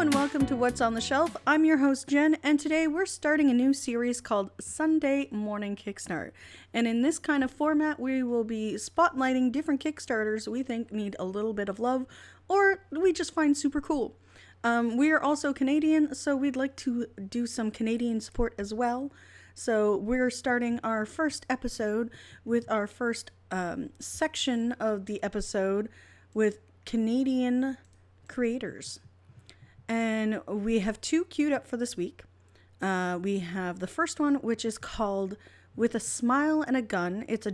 and welcome to What's on the Shelf. I'm your host Jen, and today we're starting a new series called Sunday Morning Kickstart. And in this kind of format, we will be spotlighting different Kickstarters we think need a little bit of love or we just find super cool. We are also Canadian, so we'd like to do some Canadian support as well. So we're starting our first episode with our first section of the episode with Canadian creators. And we have two queued up for this week. We have the first one, which is called With a Smile and a Gun. It's a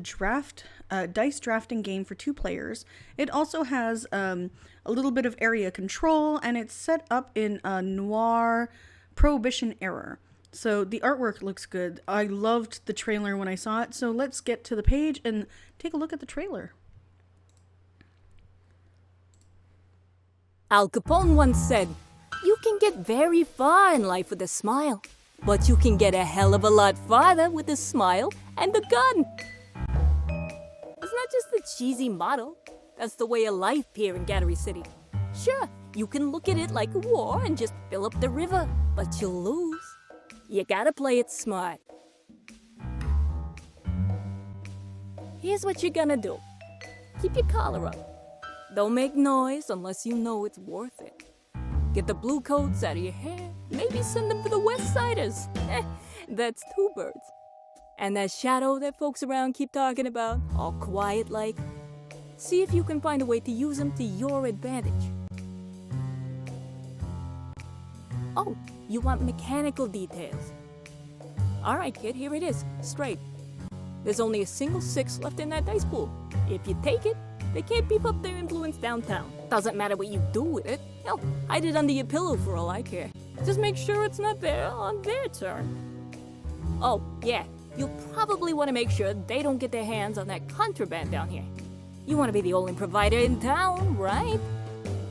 dice drafting game for 2 players. It also has a little bit of area control, and it's set up in a noir Prohibition era. So the artwork looks good. I loved the trailer when I saw it. So let's get to the page and take a look at the trailer. Al Capone once said, "You can get very far in life with a smile, but you can get a hell of a lot farther with a smile and a gun." It's not just a cheesy motto. That's the way of life here in Gallery City. Sure, you can look at it like a war and just fill up the river, but you'll lose. You gotta play it smart. Here's what you're gonna do. Keep your collar up. Don't make noise unless you know it's worth it. Get the blue coats out of your hair. Maybe send them to the West Siders. That's 2 birds. And that shadow that folks around keep talking about, all quiet like. See if you can find a way to use them to your advantage. Oh, you want mechanical details. All right, kid, here it is, straight. There's only a single 6 left in that dice pool. If you take it, they can't beef up their influence downtown. Doesn't matter what you do with it. Hell, hide it under your pillow for all I care. Just make sure it's not there on their turn. Oh, yeah, you'll probably want to make sure they don't get their hands on that contraband down here. You want to be the only provider in town, right?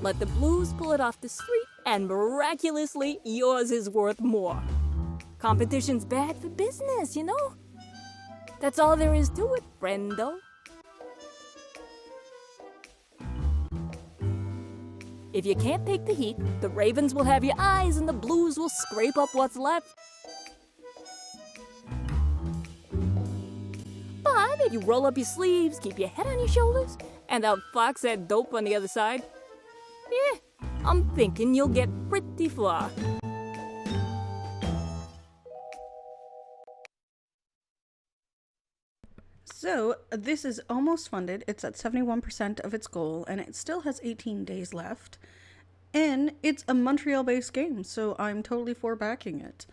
Let the blues pull it off the street, and miraculously, yours is worth more. Competition's bad for business, you know? That's all there is to it, friendo. If you can't take the heat, the Ravens will have your eyes and the Blues will scrape up what's left. But if you roll up your sleeves, keep your head on your shoulders, and outfox that dope on the other side, yeah, I'm thinking you'll get pretty far. So this is almost funded. It's at 71% of its goal, and it still has 18 days left. And it's a Montreal-based game, so I'm totally for backing it.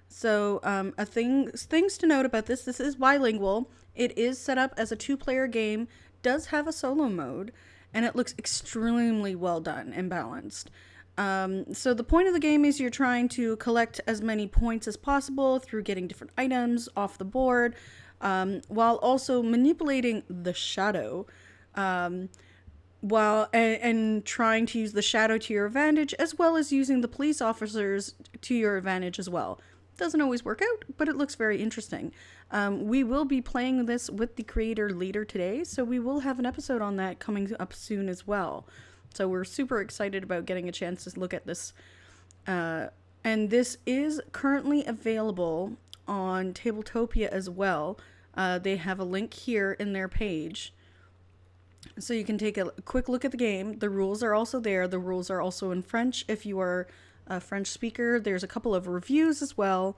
So things to note about this is bilingual. It is set up as a 2-player game, does have a solo mode, and it looks extremely well done and balanced. So the point of the game is you're trying to collect as many points as possible through getting different items off the board, while also manipulating the shadow, while trying to use the shadow to your advantage, as well as using the police officers to your advantage as well. Doesn't always work out, but it looks very interesting. We will be playing this with the creator later today, so we will have an episode on that coming up soon as well. So we're super excited about getting a chance to look at this. And this is currently available on Tabletopia as well. They have a link here in their page, so you can take a quick look at the game. The rules are also there. The rules are also in French if you are a French speaker. There's a couple of reviews as well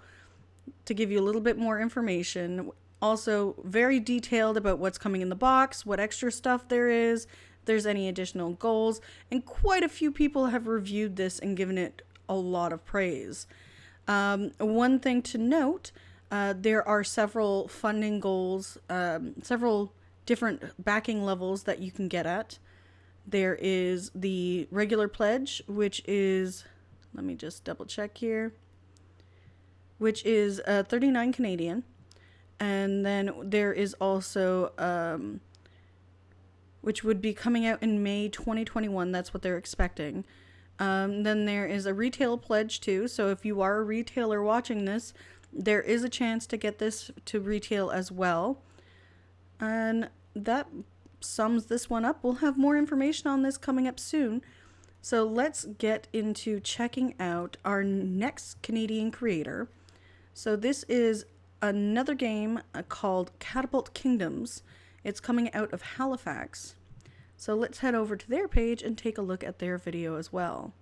to give you a little bit more information. Also very detailed about what's coming in the box, what extra stuff there is, if there's any additional goals, and quite a few people have reviewed this and given it a lot of praise. One thing to note, there are several funding goals, several different backing levels that you can get at. There is the regular pledge, which is, let me just double check here, which is 39 Canadian. And then there is also, which would be coming out in May 2021. That's what they're expecting. Then there is a retail pledge too. So if you are a retailer watching this, there is a chance to get this to retail as well. And that sums this one up. We'll have more information on this coming up soon. So let's get into checking out our next Canadian creator. So this is another game called Catapult Kingdoms. It's coming out of Halifax. So let's head over to their page and take a look at their video as well.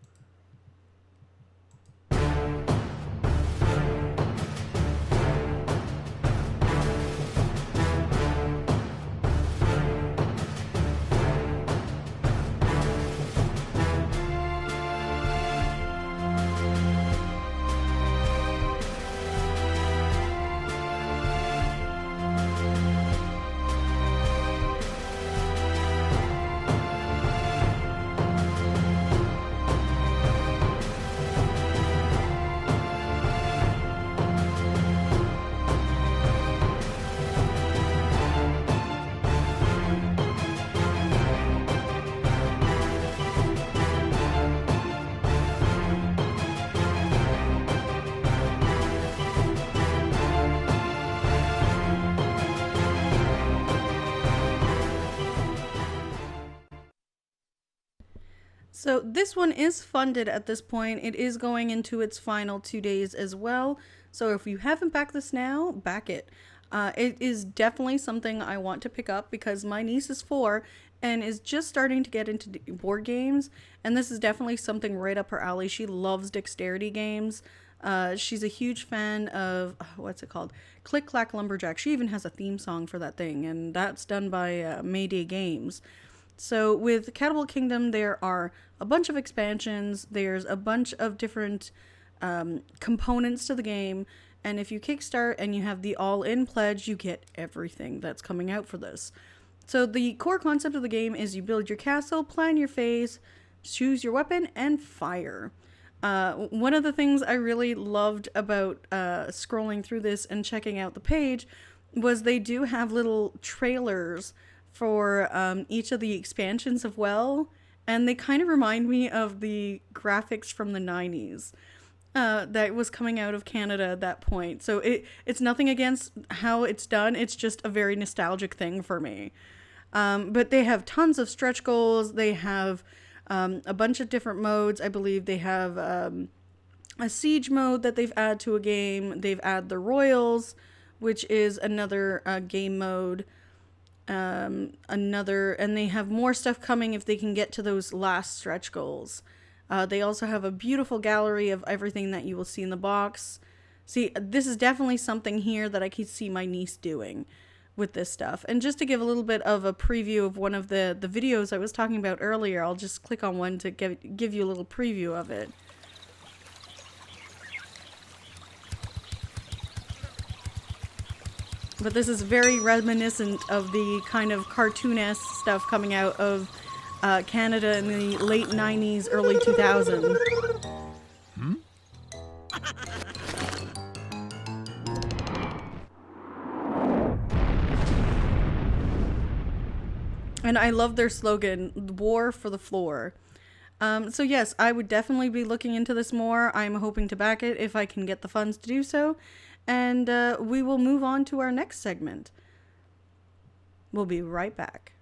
So this one is funded at this point. It is going into its final 2 days as well. So if you haven't backed this now, back it. It is definitely something I want to pick up because my niece is 4 and is just starting to get into board games. And this is definitely something right up her alley. She loves dexterity games. She's a huge fan of, what's it called? Click Clack Lumberjack. She even has a theme song for that thing, and that's done by Mayday Games. So with Catapult Kingdom, there are a bunch of expansions. There's a bunch of different components to the game. And if you kickstart and you have the all-in pledge, you get everything that's coming out for this. So the core concept of the game is you build your castle, plan your phase, choose your weapon, and fire. One of the things I really loved about scrolling through this and checking out the page was they do have little trailers for each of the expansions as well, and they kind of remind me of the graphics from the 90s that was coming out of Canada at that point. So it's nothing against how it's done, it's just a very nostalgic thing for me. But they have tons of stretch goals. They have a bunch of different modes. I believe they have a siege mode that they've added to a game. They've added the Royals, which is another game mode. And they have more stuff coming if they can get to those last stretch goals. They also have a beautiful gallery of everything that you will see in the box. See, this is definitely something here that I could see my niece doing with this stuff. And just to give a little bit of a preview of one of the videos I was talking about earlier, I'll just click on one to give you a little preview of it. But this is very reminiscent of the kind of cartoon-esque stuff coming out of Canada in the late 90s, early 2000s. And I love their slogan, "War for the Floor." So yes, I would definitely be looking into this more. I'm hoping to back it if I can get the funds to do so. And we will move on to our next segment. We'll be right back.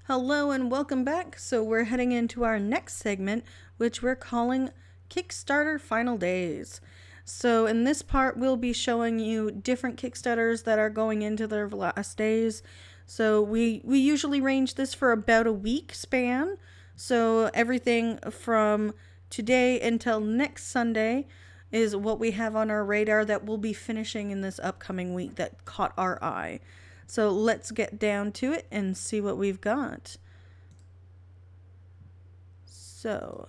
Hello and welcome back. So we're heading into our next segment, which we're calling Kickstarter Final Days. So in this part, we'll be showing you different Kickstarters that are going into their last days. So we usually range this for about a week span. So everything from today until next Sunday is what we have on our radar that we'll be finishing in this upcoming week that caught our eye. So let's get down to it and see what we've got. So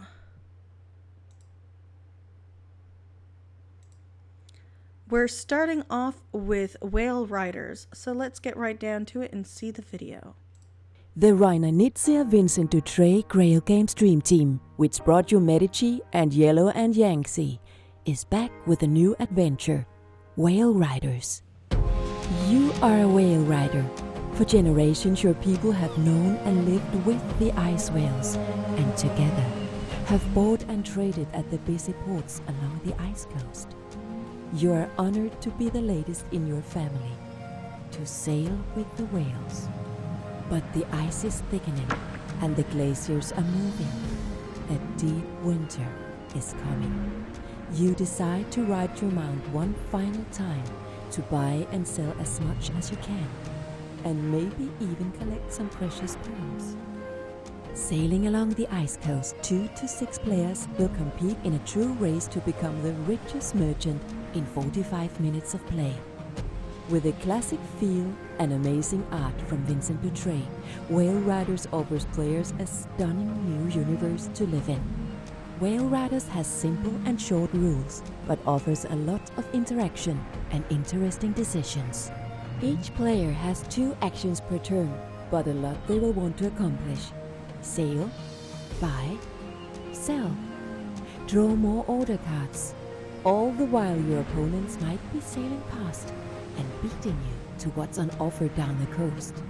we're starting off with Whale Riders. So let's get right down to it and see the video. The Rheinanitzia Vincent Dutré Grail Games Dream Team, which brought you Medici and Yellow and Yangtze, is back with a new adventure, Whale Riders. You are a whale rider. For generations your people have known and lived with the ice whales, and together have bought and traded at the busy ports along the ice coast. You are honored to be the latest in your family, to sail with the whales. But the ice is thickening, and the glaciers are moving. A deep winter is coming. You decide to ride your mount one final time to buy and sell as much as you can, and maybe even collect some precious pearls. Sailing along the ice coast, 2 to 6 players will compete in a true race to become the richest merchant in 45 minutes of play. With a classic feel and amazing art from Vincent Dutray, Whale Riders offers players a stunning new universe to live in. Whale Riders has simple and short rules, but offers a lot of interaction and interesting decisions. Each player has 2 actions per turn, but a lot they will want to accomplish. Sail, buy, sell. Draw more order cards, all the while your opponents might be sailing past and beating you to what's on offer down the coast.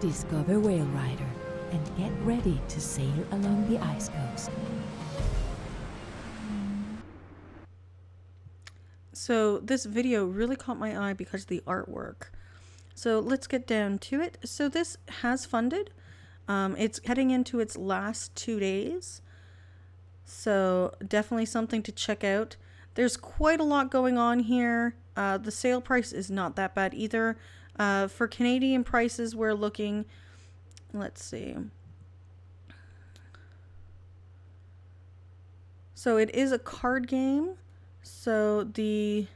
Discover Whale Rider and get ready to sail along the ice coast. So this video really caught my eye because of the artwork. So let's get down to it. So this has funded. It's heading into its last 2 days. So definitely something to check out. There's quite a lot going on here. The sale price is not that bad either. For Canadian prices, we're looking, let's see. So it is a card game. So the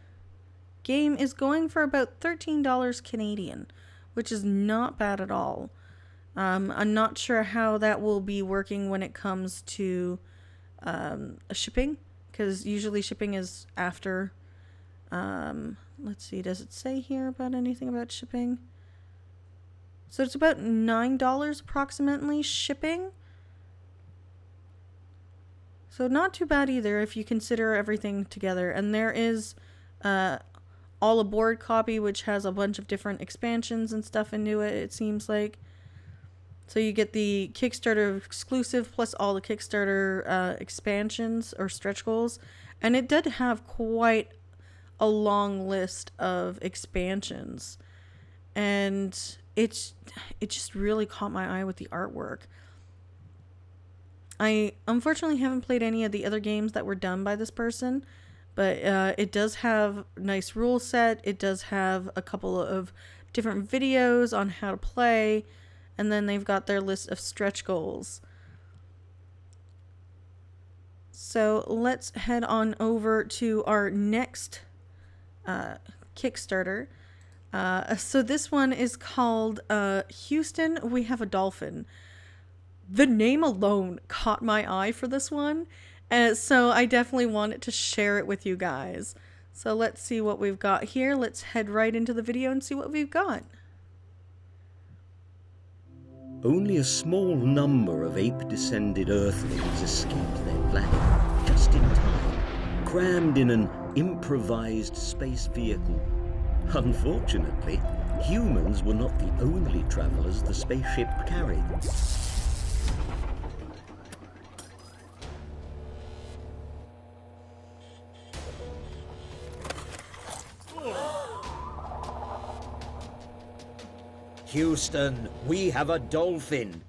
game is going for about $13 Canadian, which is not bad at all. I'm not sure how that will be working when it comes to shipping, because usually shipping is after. Let's see, does it say here about anything about shipping? So it's about $9 approximately shipping. So not too bad either if you consider everything together. And there is all aboard copy, which has a bunch of different expansions and stuff into it, it seems like. So you get the Kickstarter exclusive plus all the Kickstarter expansions or stretch goals. And it did have quite a long list of expansions. And it just really caught my eye with the artwork. I unfortunately haven't played any of the other games that were done by this person, but it does have a nice rule set. It does have a couple of different videos on how to play, and then they've got their list of stretch goals. So let's head on over to our next Kickstarter. So this one is called Houston, We Have a Dolphin. The name alone caught my eye for this one, so I definitely wanted to share it with you guys. So let's see what we've got here. Let's head right into the video and see what we've got. Only a small number of ape-descended Earthlings escaped their planet just in time, crammed in an improvised space vehicle. Unfortunately, humans were not the only travelers the spaceship carried. Houston, we have a dolphin.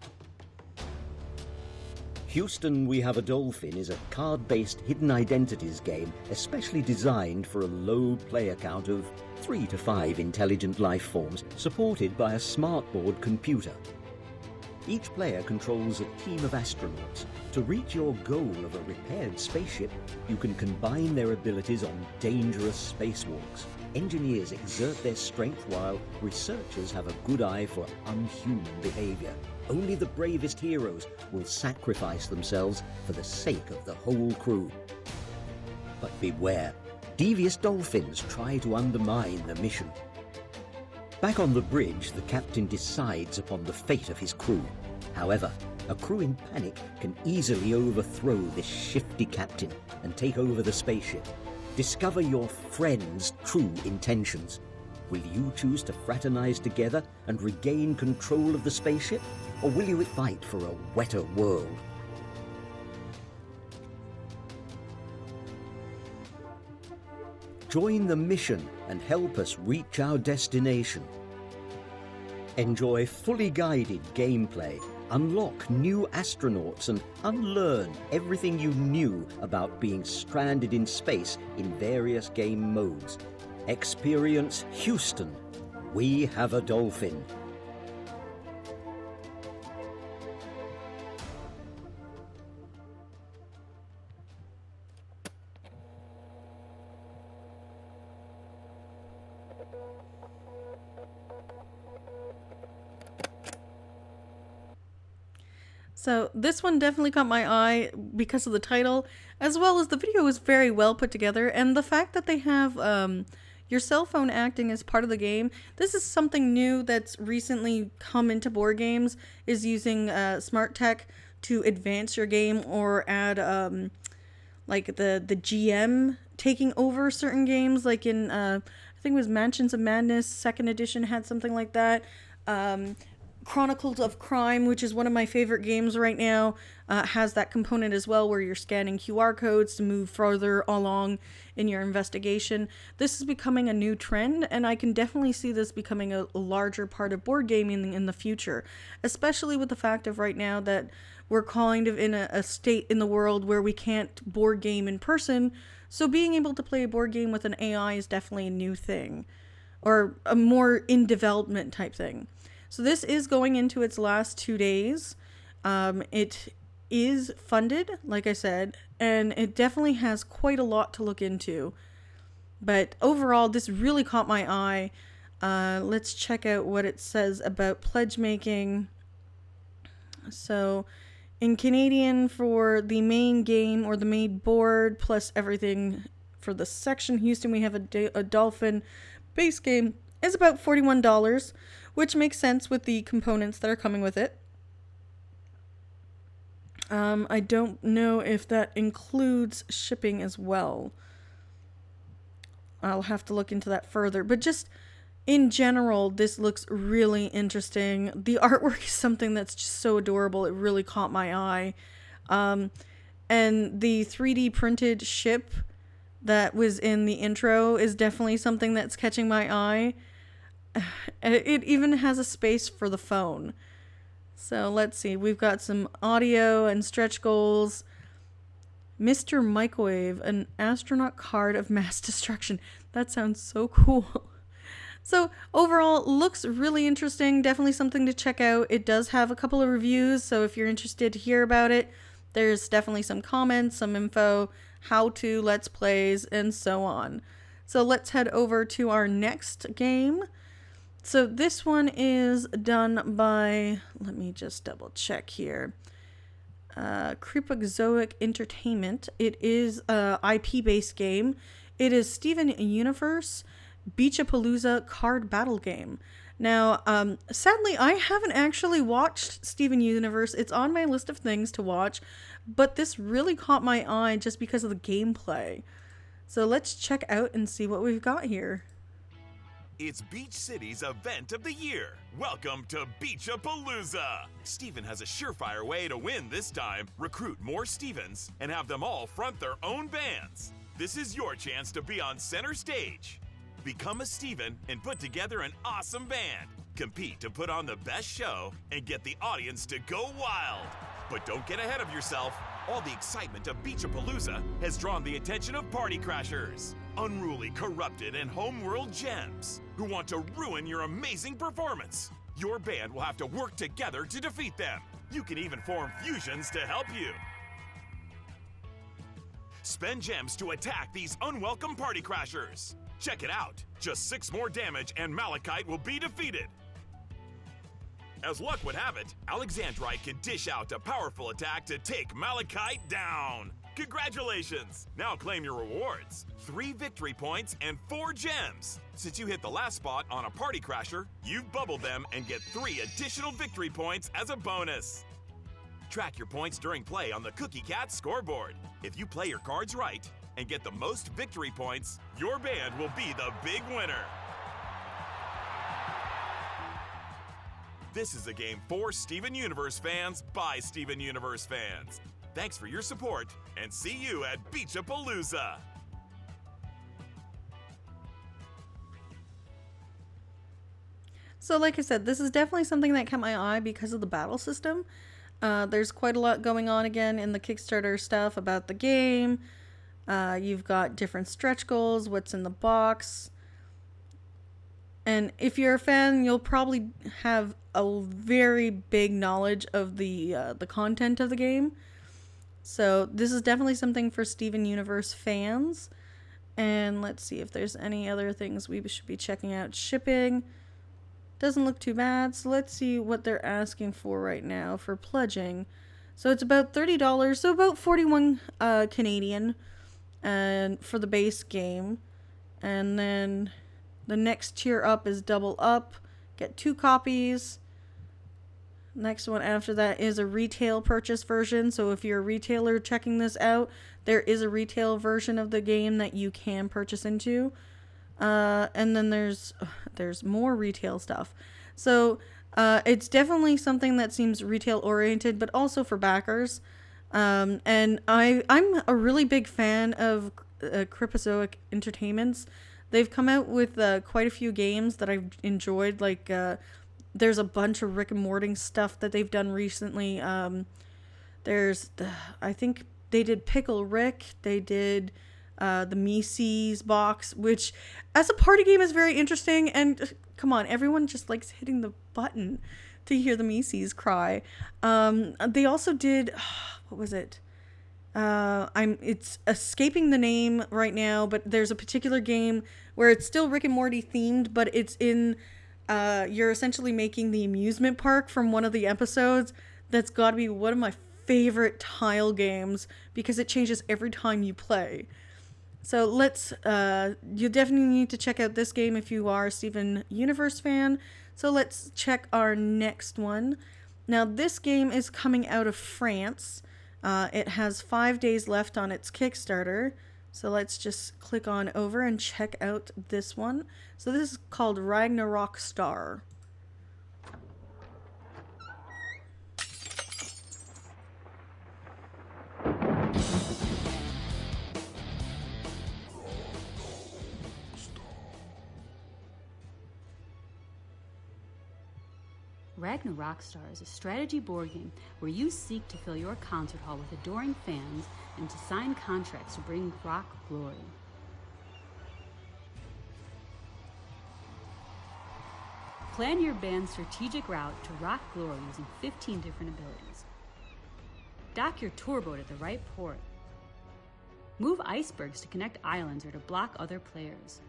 Houston, We Have a Dolphin is a card-based hidden identities game especially designed for a low player count of 3 to 5 intelligent life forms, supported by a smartboard computer. Each player controls a team of astronauts. To reach your goal of a repaired spaceship, you can combine their abilities on dangerous spacewalks. Engineers exert their strength while researchers have a good eye for unhuman behavior. Only the bravest heroes will sacrifice themselves for the sake of the whole crew. But beware, devious dolphins try to undermine the mission. Back on the bridge, the captain decides upon the fate of his crew. However, a crew in panic can easily overthrow this shifty captain and take over the spaceship. Discover your friend's true intentions. Will you choose to fraternize together and regain control of the spaceship, or will you fight for a wetter world? Join the mission and help us reach our destination. Enjoy fully guided gameplay, Unlock new astronauts and unlearn everything you knew about being stranded in space in various game modes. Experience Houston. We have a dolphin. So this one definitely caught my eye because of the title, as well as the video is very well put together, and the fact that they have your cell phone acting as part of the game. This is something new that's recently come into board games, is using smart tech to advance your game or add like the GM taking over certain games, like in I think it was Mansions of Madness 2nd edition had something like that. Chronicles of Crime, which is one of my favorite games right now, has that component as well, where you're scanning QR codes to move further along in your investigation. This is becoming a new trend, and I can definitely see this becoming a larger part of board gaming in the future, especially with the fact of right now that we're kind of in a state in the world where we can't board game in person, so being able to play a board game with an AI is definitely a new thing, or a more in development type thing. So this is going into its last 2 days. It is funded, like I said, and it definitely has quite a lot to look into. But overall, this really caught my eye. Let's check out what it says about pledge making. So in Canadian, for the main game or the main board plus everything for the section Houston, we have a dolphin base game is about $41, which makes sense with the components that are coming with it. I don't know if that includes shipping as well. I'll have to look into that further. But just in general, this looks really interesting. The artwork is something that's just so adorable. It really caught my eye. And the 3D printed ship that was in the intro is definitely something that's catching my eye. It even has a space for the phone. So let's see. We've got some audio and stretch goals. Mr. Microwave, an astronaut card of mass destruction. That sounds so cool. So overall, looks really interesting. Definitely something to check out. It does have a couple of reviews, so if you're interested to hear about it, there's definitely some comments, some info, how to, let's plays, and so on. So let's head over to our next game. So this one is done by, let me just double check here, Creepozoic Entertainment. It is a IP-based game. It is Steven Universe Beachapalooza card battle game. Now, sadly, I haven't actually watched Steven Universe. It's on my list of things to watch, but this really caught my eye just because of the gameplay. So let's check out and see what we've got here. It's Beach City's event of the year. Welcome to Beachapalooza! Steven has a surefire way to win this time. Recruit more Stevens and have them all front their own bands. This is your chance to be on center stage. Become a Steven and put together an awesome band. Compete to put on the best show and get the audience to go wild. But don't get ahead of yourself. All the excitement of Beachapalooza has drawn the attention of party crashers, unruly, corrupted, and homeworld gems who want to ruin your amazing performance. Your band will have to work together to defeat them. You can even form fusions to help you. Spend gems to attack these unwelcome party crashers. Check it out. Just 6 more damage and Malachite will be defeated. As luck would have it, Alexandrite can dish out a powerful attack to take Malachite down. Congratulations! Now claim your rewards. 3 victory points and 4 gems. Since you hit the last spot on a party crasher, you've bubbled them and get 3 additional victory points as a bonus. Track your points during play on the Cookie Cat scoreboard. If you play your cards right and get the most victory points, your band will be the big winner. This is a game for Steven Universe fans by Steven Universe fans. Thanks for your support, and see you at Beachapalooza! So like I said, this is definitely something that caught my eye because of the battle system. There's quite a lot going on again in the Kickstarter stuff about the game. You've got different stretch goals, what's in the box. And if you're a fan, you'll probably have a very big knowledge of the content of the game. So this is definitely something for Steven Universe fans. And let's see if there's any other things we should be checking out. Shipping doesn't look too bad. So let's see what they're asking for right now for pledging. So it's about $30, so about 41 Canadian, and for the base game. And then the next tier up is double up, get 2 copies. Next one after that is a retail purchase version. So if you're a retailer checking this out, there is a retail version of the game that you can purchase into. And then there's more retail stuff. So it's definitely something that seems retail oriented, but also for backers. And I'm a really big fan of Cryptozoic Entertainments. They've come out with quite a few games that I've enjoyed. Like there's a bunch of Rick and Morty stuff that they've done recently. I think they did Pickle Rick. They did the Mises box, which as a party game is very interesting. And come on, everyone just likes hitting the button to hear the Mises cry. They also did, what was it? It's escaping the name right now, but there's a particular game where it's still Rick and Morty themed, but it's in, you're essentially making the amusement park from one of the episodes. That's got to be one of my favorite tile games because it changes every time you play. So you definitely need to check out this game if you are a Steven Universe fan. So let's check our next one. Now this game is coming out of France. It has 5 days left on its Kickstarter. So let's just click on over and check out this one. So this is called Ragnarok Star. Ragnarok Star is a strategy board game where you seek to fill your concert hall with adoring fans and to sign contracts to bring rock glory. Plan your band's strategic route to rock glory using 15 different abilities. Dock your tour boat at the right port. Move icebergs to connect islands or to block other players.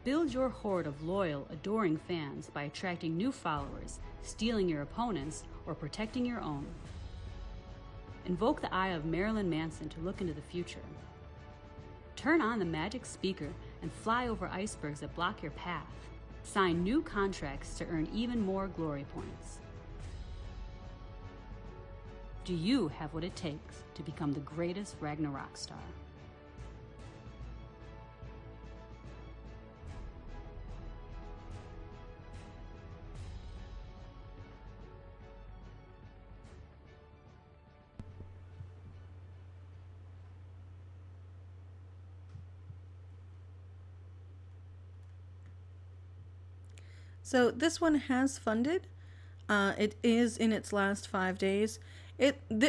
Build your horde of loyal, adoring fans by attracting new followers, stealing your opponents, or protecting your own. Invoke the eye of Marilyn Manson to look into the future. Turn on the magic speaker and fly over icebergs that block your path. Sign new contracts to earn even more glory points. Do you have what it takes to become the greatest Ragnarok star? this one has funded. It is in its last 5 days.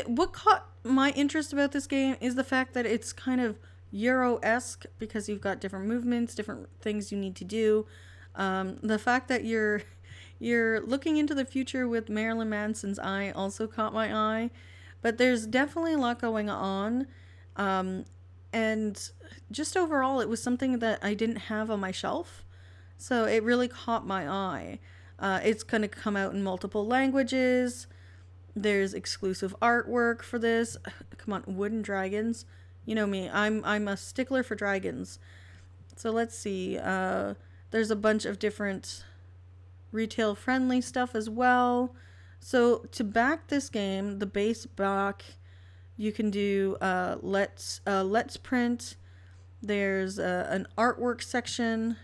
What caught my interest about this game is the fact that it's kind of Euro-esque because you've got different movements, different things you need to do. The fact that you're looking into the future with Marilyn Manson's eye also caught my eye. But there's definitely a lot going on. And just overall, it was something that I didn't have on my shelf. So it really caught my eye. It's going to come out in multiple languages. There's exclusive artwork for this. Come on, wooden dragons. You know me, I'm a stickler for dragons. So let's see. There's a bunch of different retail friendly stuff as well. So to back this game, the base back, you can do let's print. There's an artwork section.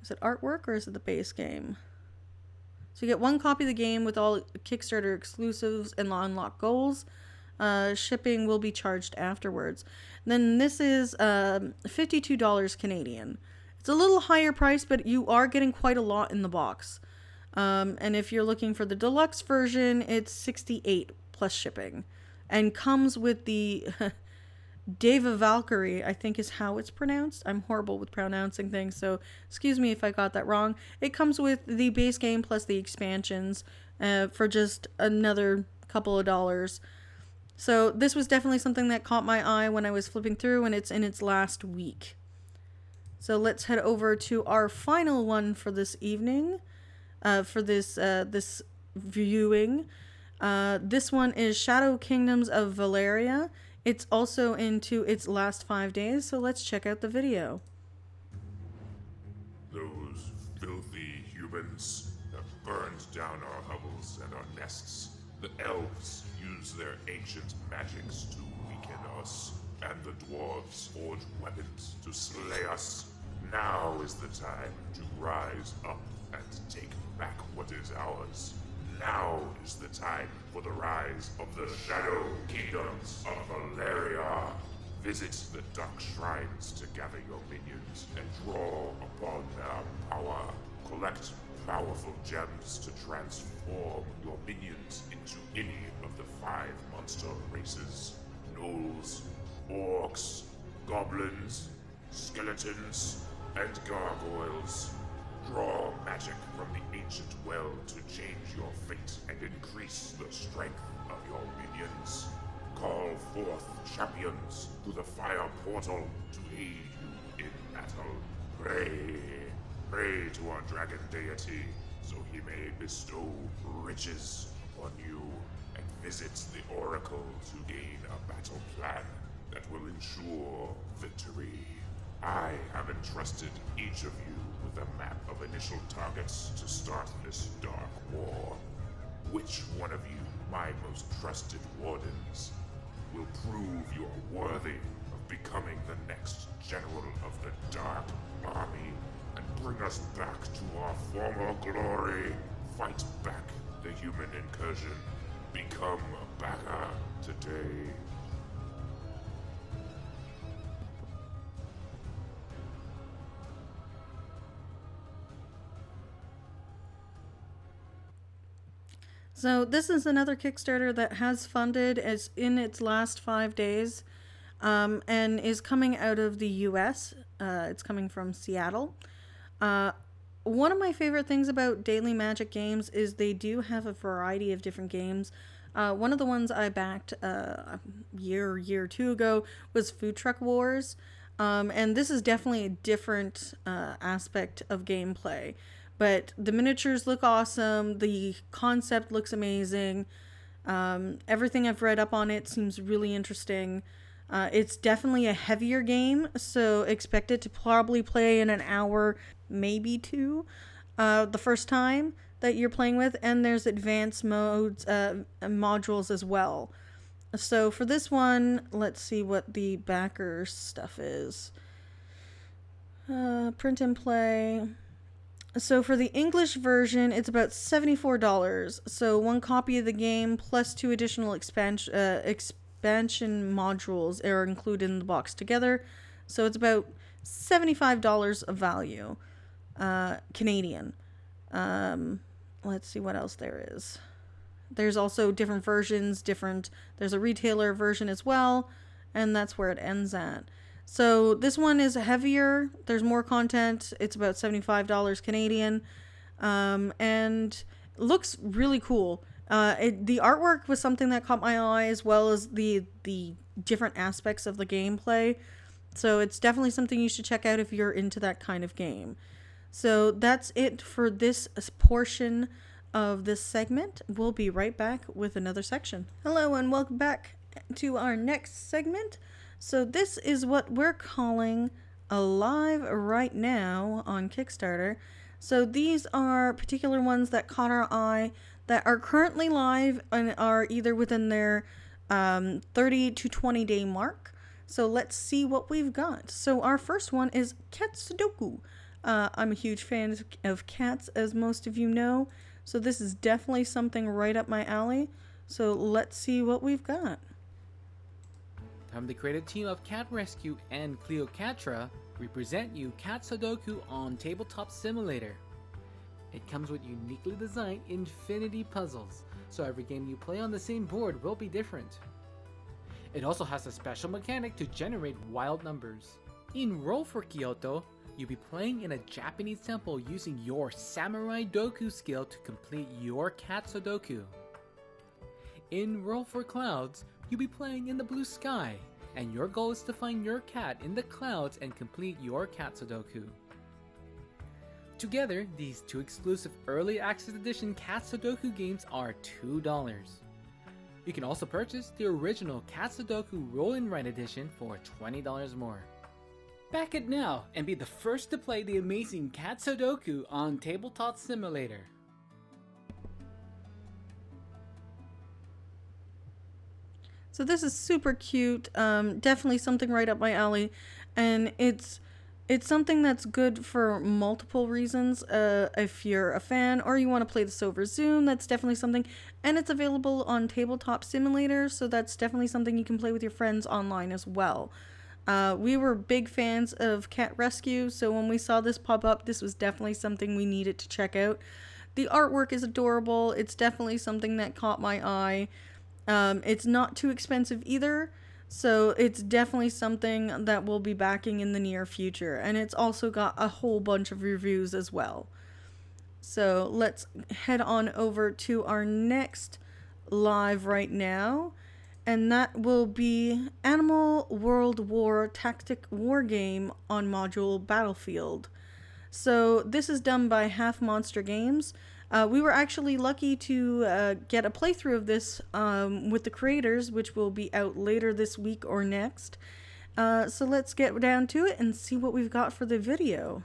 Is it artwork or is it the base game? So you get 1 copy of the game with all Kickstarter exclusives and unlock goals. Shipping will be charged afterwards. Then this is $52 Canadian. It's a little higher price, but you are getting quite a lot in the box. And if you're looking for the deluxe version, it's $68 plus shipping, and comes with the Deva Valkyrie, I think is how it's pronounced. I'm horrible with pronouncing things, so excuse me if I got that wrong. It comes with the base game plus the expansions for just another couple of dollars. So this was definitely something that caught my eye when I was flipping through, and it's in its last week. So let's head over to our final one for this evening, for this viewing. This one is Shadow Kingdoms of Valeria. It's also into its last 5 days, so let's check out the video. Those filthy humans have burned down our hovels and our nests. The elves use their ancient magics to weaken us, and the dwarves forge weapons to slay us. Now is the time to rise up and take back what is ours. Now is the time for the rise of the Shadow Kingdoms of Valeria. Visit the dark shrines to gather your minions and draw upon their power. Collect powerful gems to transform your minions into any of the 5 monster races: gnolls, orcs, goblins, skeletons, and gargoyles. Draw magic from the ancient well to change your fate and increase the strength of your minions. Call forth champions to the fire portal to aid you in battle. Pray to our dragon deity so he may bestow riches upon you, and visit the oracle to gain a battle plan that will ensure victory. I have entrusted each of you with a map of initial targets to start this dark war. Which one of you, my most trusted wardens, will prove you're worthy of becoming the next general of the Dark Army and bring us back to our former glory? Fight back the human incursion. Become a backer today. So this is another Kickstarter that has funded, as in its last 5 days, and is coming out of the US. It's coming from Seattle. One of my favorite things about Daily Magic games is they do have a variety of different games. One of the ones I backed a year or two ago was Food Truck Wars. And this is definitely a different aspect of gameplay. But the miniatures look awesome. The concept looks amazing. Everything I've read up on it seems really interesting. It's definitely a heavier game, so expect it to probably play in an hour, maybe 2, the first time that you're playing with. And there's advanced modes, modules as well. So for this one, let's see what the backer stuff is. Print and play. So for the English version, it's about $74. So 1 copy of the game plus 2 additional expansion modules are included in the box together. So it's about $75 of value, Canadian. Let's see what else there is. There's also different versions, there's a retailer version as well, and that's where it ends at. So this one is heavier. There's more content. It's about $75 Canadian, and looks really cool. The artwork was something that caught my eye, as well as the different aspects of the gameplay. So it's definitely something you should check out if you're into that kind of game. So that's it for this portion of this segment. We'll be right back with another section. Hello and welcome back to our next segment. So this is what we're calling Alive Right Now on Kickstarter. So these are particular ones that caught our eye that are currently live and are either within their 30 to 20 day mark. So let's see what we've got. So our first one is Cat Sudoku. I'm a huge fan of cats, as most of you know. So this is definitely something right up my alley. So let's see what we've got. Time to create a team of Cat Rescue and Cleopatra we present you Cat Sudoku on Tabletop Simulator. It comes with uniquely designed infinity puzzles, so every game you play on the same board will be different. It also has a special mechanic to generate wild numbers. In Roll for Kyoto, you'll be playing in a Japanese temple using your Samurai Doku skill to complete your Cat Sudoku. In Roll for Clouds, you'll be playing in the blue sky, and your goal is to find your cat in the clouds and complete your Cat Sudoku. Together, these two exclusive Early Access Edition Cat Sudoku games are $2. You can also purchase the original Cat Sudoku Roll and Write Edition for $20 more. Back it now and be the first to play the amazing Cat Sudoku on Tabletop Simulator. So this is super cute, definitely something right up my alley, and it's something that's good for multiple reasons. If you're a fan or you want to play this over Zoom, that's definitely something, and it's available on Tabletop Simulator, so that's definitely something you can play with your friends online as well. We were big fans of Cat Rescue, so when we saw this pop up, this was definitely something we needed to check out. The artwork is adorable. It's definitely something that caught my eye. It's not too expensive either, so it's definitely something that we'll be backing in the near future, and it's also got a whole bunch of reviews as well. So let's head on over to our next live right now, and that will be Animal World War Tactic War Game on module Battlefield. So this is done by Half Monster Games. We were actually lucky to get a playthrough of this with the creators, which will be out later this week or next. So let's get down to it and see what we've got for the video.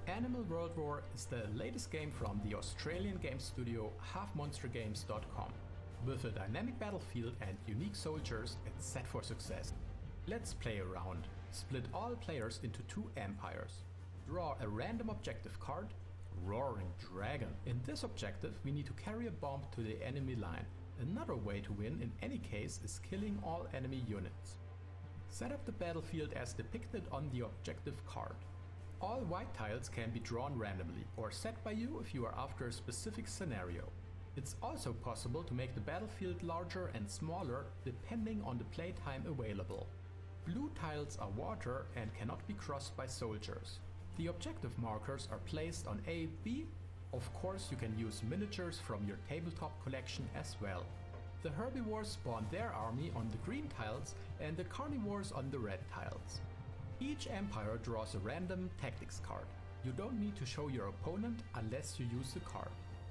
Animal World War is the latest game from the Australian game studio halfmonstergames.com. With a dynamic battlefield and unique soldiers, it's set for success. Let's play around. Split all players into two empires. Draw a random objective card, Roaring Dragon. In this objective, we need to carry a bomb to the enemy line. Another way to win in any case is killing all enemy units. Set up the battlefield as depicted on the objective card. All white tiles can be drawn randomly or set by you if you are after a specific scenario. It's also possible to make the battlefield larger and smaller depending on the playtime available. Blue tiles are water and cannot be crossed by soldiers. The objective markers are placed on A, B. Of course, you can use miniatures from your tabletop collection as well. The herbivores spawn their army on the green tiles and the carnivores on the red tiles. Each empire draws a random tactics card. You don't need to show your opponent unless you use the card.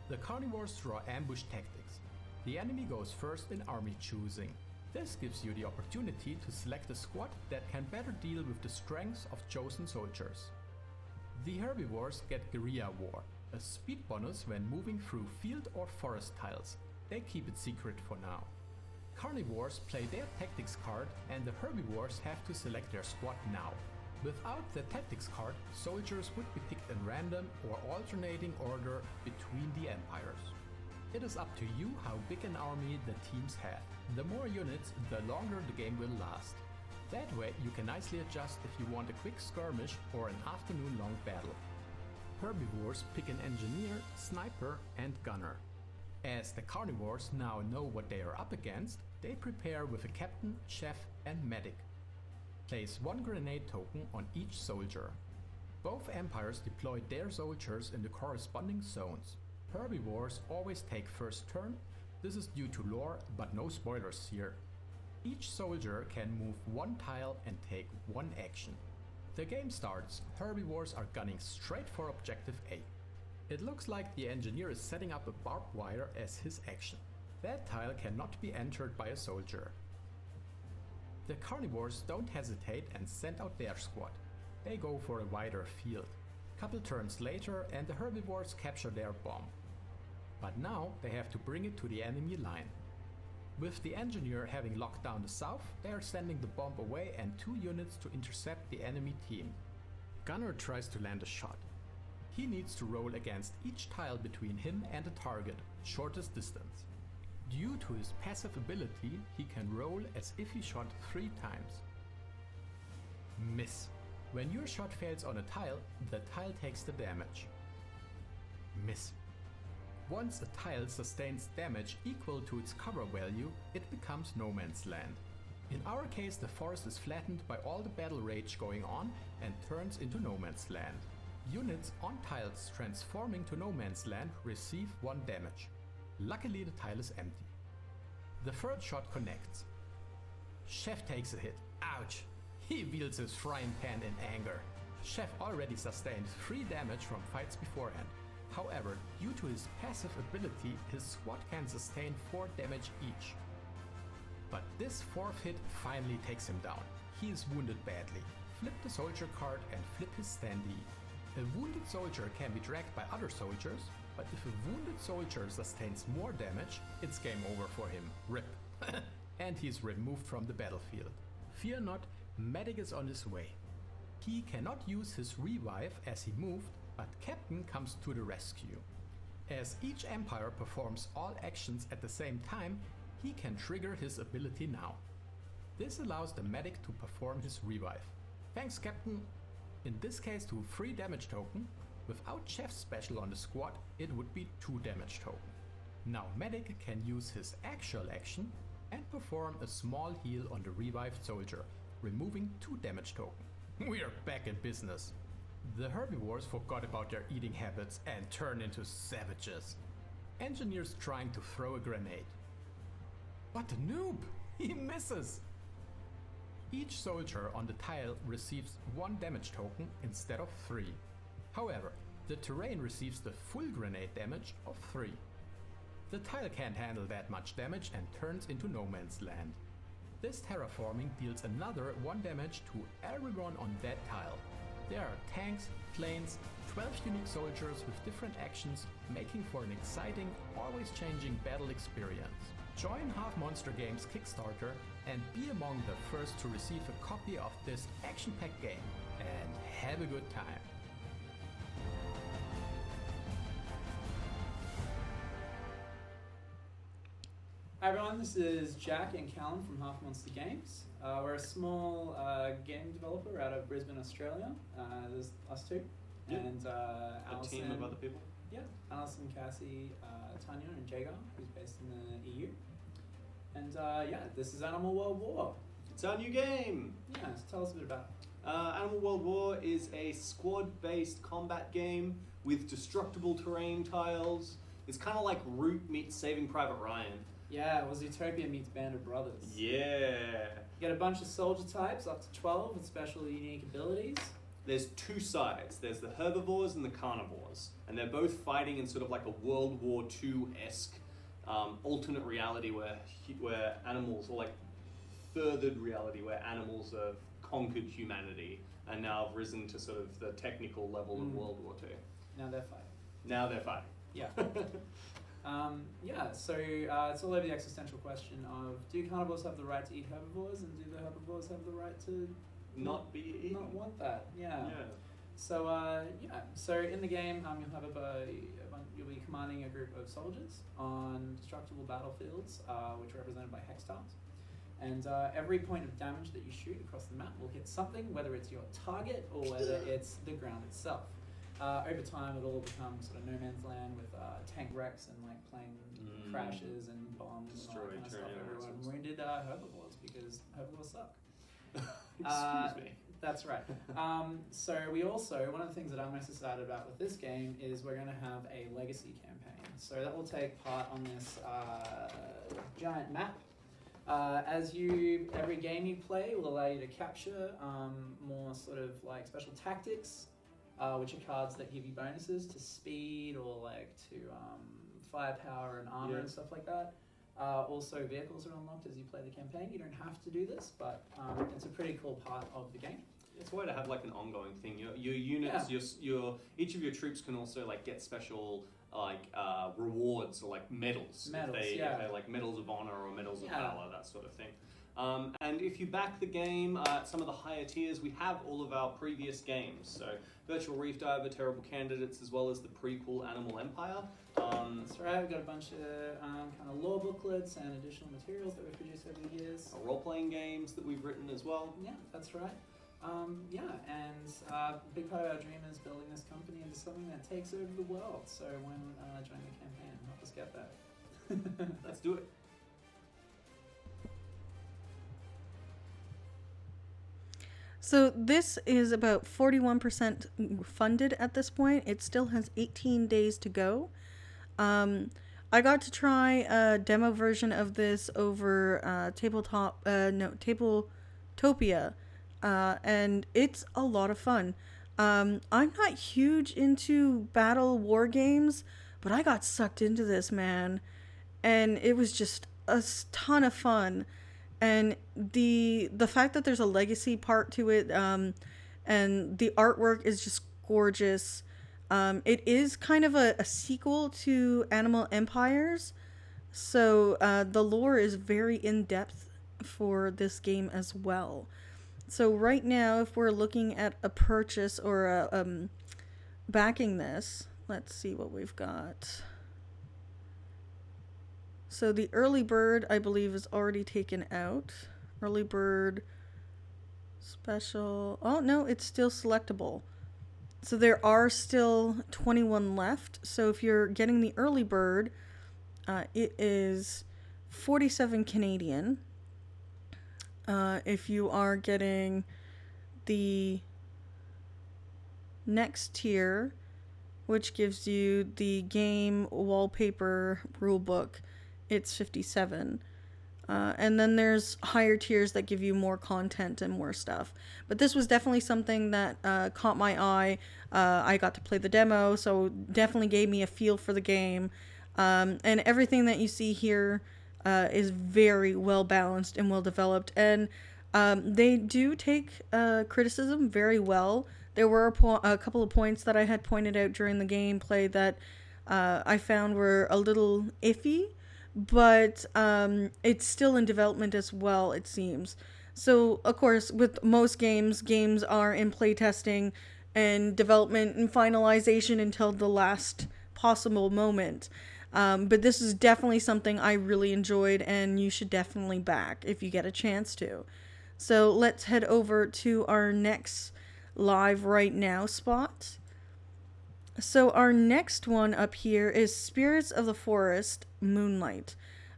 The carnivores draw ambush tactics. The enemy goes first in army choosing. This gives you the opportunity to select a squad that can better deal with the strengths of chosen soldiers. The herbivores get Guerrilla War, a speed bonus when moving through field or forest tiles. They keep it secret for now. Carnivores play their tactics card and the herbivores have to select their squad now. Without the tactics card, soldiers would be picked in random or alternating order between the empires. It is up to you how big an army the teams have. The more units, the longer the game will last. That way you can nicely adjust if you want a quick skirmish or an afternoon-long battle. Herbivores pick an engineer, sniper and gunner. As the carnivores now know what they are up against, they prepare with a captain, chef and medic. Place 1 grenade token on each soldier. Both empires deploy their soldiers in the corresponding zones. Herbivores always take first turn. This is due to lore, but no spoilers here. Each soldier can move 1 tile and take 1 action. The game starts. Herbivores are gunning straight for objective A. It looks like the engineer is setting up a barbed wire as his action. That tile cannot be entered by a soldier. The carnivores don't hesitate and send out their squad. They go for a wider field. Couple turns later and the herbivores capture their bomb. But now they have to bring it to the enemy line. With the engineer having locked down the south, they are sending the bomb away and 2 units to intercept the enemy team. Gunner tries to land a shot. He needs to roll against each tile between him and the target, shortest distance. Due to his passive ability, he can roll as if he shot 3 times. Miss. When your shot fails on a tile, the tile takes the damage. Miss. Once a tile sustains damage equal to its cover value, it becomes no man's land. In our case, the forest is flattened by all the battle rage going on and turns into no man's land. Units on tiles transforming to no man's land receive 1 damage. Luckily, the tile is empty. The 3rd shot connects. Chef takes a hit. Ouch! He wields his frying pan in anger. Chef already sustained 3 damage from fights beforehand. However, due to his passive ability, his squad can sustain 4 damage each. But this 4th hit finally takes him down. He is wounded badly. Flip the soldier card and flip his standee. A wounded soldier can be dragged by other soldiers, but if a wounded soldier sustains more damage, it's game over for him. RIP. And he's removed from the battlefield. Fear not, medic is on his way. He cannot use his revive as he moved, but Captain comes to the rescue. As each empire performs all actions at the same time, he can trigger his ability now. This allows the medic to perform his revive. Thanks, Captain. In this case to 3 damage token. Without Chef's special on the squad, it would be 2 damage token. Now medic can use his actual action and perform a small heal on the revived soldier, removing 2 damage token. We are back in business. The herbivores forgot about their eating habits and turned into savages. Engineer's trying to throw a grenade. What a noob! He misses! Each soldier on the tile receives 1 damage token instead of 3. However, the terrain receives the full grenade damage of 3. The tile can't handle that much damage and turns into no man's land. This terraforming deals another 1 damage to everyone on that tile. There are tanks, planes, 12 unique soldiers with different actions, making for an exciting, always changing battle experience. Join Half Monster Games Kickstarter and be among the first to receive a copy of this action-packed game. And have a good time. Hi everyone, this is Jack and Callum from Half Monster Games. We're a small game developer out of Brisbane, Australia. There's us 2. Yep. And Alison, a team of other people. Yeah, Alison, Cassie, Tanya and Jagar, who's based in the EU. And yeah, this is Animal World War. It's our new game! Yeah, so tell us a bit about it. Animal World War is a squad-based combat game with destructible terrain tiles. It's kind of like Root meets Saving Private Ryan. Yeah, it was Utopia meets Band of Brothers. Yeah! You get a bunch of soldier types, up to 12, with special unique abilities. There's 2 sides. There's the herbivores and the carnivores. And they're both fighting in sort of like a World War II-esque alternate reality where animals, or like furthered reality where animals have conquered humanity and now have risen to sort of the technical level of World War II. Now they're fighting. Yeah. Yeah, so it's all over the existential question of, do carnivores have the right to eat herbivores, and do the herbivores have the right to not be eaten? Not want that, yeah. So, yeah, so in the game, you'll have you'll be commanding a group of soldiers on destructible battlefields, which are represented by hex tiles. And every point of damage that you shoot across the map will hit something, whether it's your target or whether it's the ground itself. Over time, it'll all become sort of no man's land with tank wrecks and like plane crashes and bombs and all that kind of stuff. Everyone wounded herbivores because herbivores suck. Excuse me. That's right. So we also, one of the things that I'm most excited about with this game is we're going to have a legacy campaign. So that will take part on this giant map. Every game you play will allow you to capture more sort of like special tactics, which are cards that give you bonuses to speed or like to firepower and armor and stuff like that. Also, vehicles are unlocked as you play the campaign. You don't have to do this, but it's a pretty cool part of the game. It's a way to have like an ongoing thing. Your units, each of your troops can also like get special rewards or like medals. If they're like medals of honor or medals of valor, that sort of thing. And if you back the game at some of the higher tiers, we have all of our previous games. So Virtual Reef Diver, Terrible Candidates, as well as the prequel Animal Empire. That's right, we've got a bunch of kind of lore booklets and additional materials that we've produced over the years. Role-playing games that we've written as well. Yeah, that's right. A big part of our dream is building this company into something that takes over the world. So why not join the campaign and help us get there? Let's do it. So this is about 41% funded at this point. It still has 18 days to go. I got to try a demo version of this over Tabletopia, and it's a lot of fun. I'm not huge into battle war games, but I got sucked into this, man, and it was just a ton of fun. And the fact that there's a legacy part to it, and the artwork is just gorgeous. It is kind of a sequel to Animal Empires, so the lore is very in-depth for this game as well. So right now, if we're looking at a purchase or backing this, let's see what we've got. So the early bird, I believe, is already taken out. Early bird special. Oh, no, it's still selectable. So there are still 21 left. So if you're getting the early bird, it is 47 Canadian. If you are getting the next tier, which gives you the game wallpaper rulebook, it's 57. And then there's higher tiers that give you more content and more stuff. But this was definitely something that caught my eye. I got to play the demo, so definitely gave me a feel for the game. And everything that you see here is very well balanced and well developed. And they do take criticism very well. There were a couple of points that I had pointed out during the gameplay that I found were a little iffy. But it's still in development as well, it seems. So, of course, with most games are in playtesting and development and finalization until the last possible moment. But this is definitely something I really enjoyed, and you should definitely back if you get a chance to. So let's head over to our next live right now spot. So our next one up here is Spirits of the Forest Moonlight.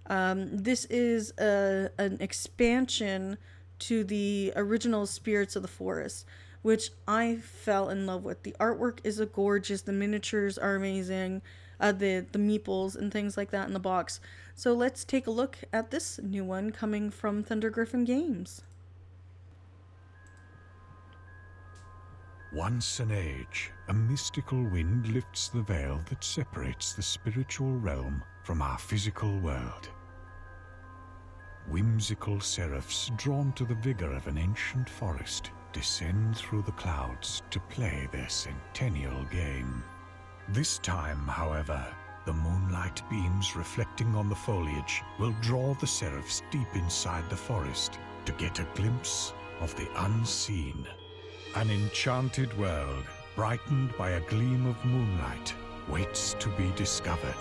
This is an expansion to the original Spirits of the Forest, which I fell in love with. The artwork is gorgeous. The miniatures are amazing. The meeples and things like that in the box. So let's take a look at this new one coming from Thunder Griffin Games. Once an age, a mystical wind lifts the veil that separates the spiritual realm from our physical world. Whimsical seraphs drawn to the vigor of an ancient forest descend through the clouds to play their centennial game. This time, however, the moonlight beams reflecting on the foliage will draw the seraphs deep inside the forest to get a glimpse of the unseen. An enchanted world, brightened by a gleam of moonlight, waits to be discovered.